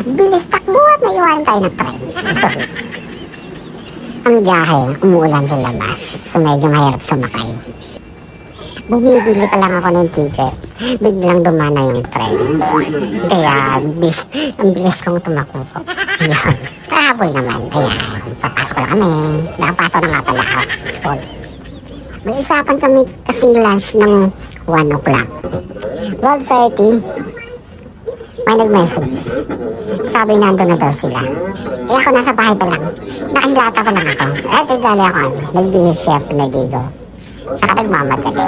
Bilis takbo at naiwanan tayo ng tren. Ang biyahe, umuulan sa labas, so medyo mahirap sumakay. Bumibili pa lang ako ng ticket, biglang dumana yung tren. Kaya, ang bilis kong tumakbo. Ayan, kahabol naman. Ayan, papasok na kami. Nakapasok na nga pala ako. School. May usapan kami kasing lunch ng 1 o'clock. 12:30, may nag-message. Sabi nandun na daw sila. Eh ako nasa bahay pa lang. Nakahilata pa lang ako. Eh, tigali ako. Nagbihis chef na Digo. Saka nagmamadali.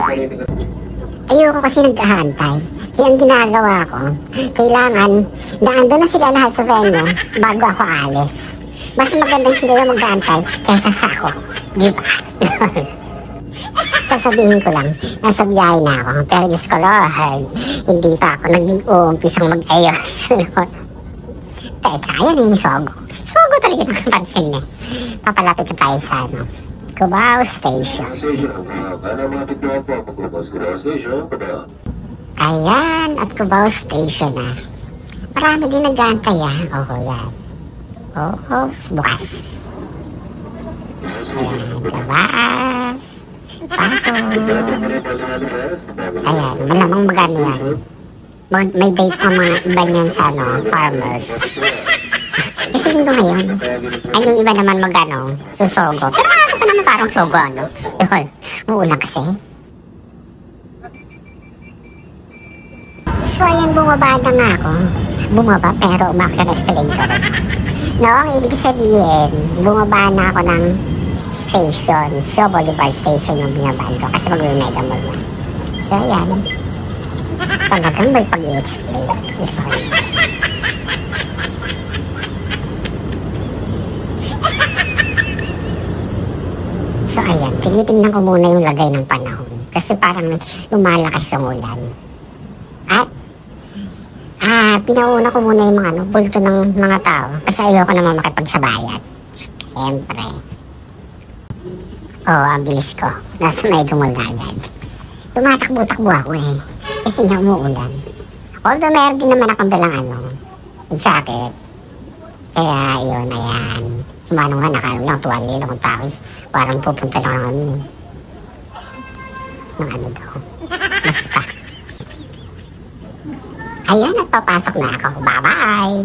Ayoko kasi nag-ahantay. Kaya ang ginagawa ko, kailangan naandun na sila lahat sa venue bago ako alis. Mas magandang sila yung mag-aantay kaysa sa ako. Di ba? Sasabihin ko lang, nasa biyahe na ako. Pero Diyos ko, Lord, hindi pa ako nag-uumpisang mag-ayos. Teka, ayan yung Sogo. Sogo talaga nakapansin eh. Papalapit na tayo sa Cubao Station. Ayan, at Cubao Station na. Marami din nag-aantay Oo, yan. Bukas. Ayan, labas. Pasok. Ayan, malamang magano yan. May date pa mga iba niyan sa farmers. Kasi linggo ngayon. Ay, yung iba naman magano, susogo. Pero ano pa naman parang sogo, Yun, muulan kasi. So, ayan, bumaba na nga ako. Bumaba, pero umakit na escalator. No, ang ibig sabihin, bumaba na ako ng station. Shaw Boulevard Station yung binabaan ko. Kasi mag-mega mall na. So, ayan. Talagang may pag-i-explain. So, ayan. Tinitingnan ko muna yung lagay ng panahon. Kasi parang lumalakas yung ulan. At, pinauna ko muna yung mga bulto ng mga tao. Kasi ayoko naman makipagsabayan. Siyempre. Ang bilis ko. Nasa may dumol na agad. Tumatakbo-takbo ako eh. Kasi nga umuulan. Although meron din naman akong dalang jacket. Kaya yun, ayan. Sumanong nga, nakalong lang, tuwali lang kung tawis. Parang pupunta lang naman ng daw. Basta. Ayan, at papasok na ako. Bye-bye!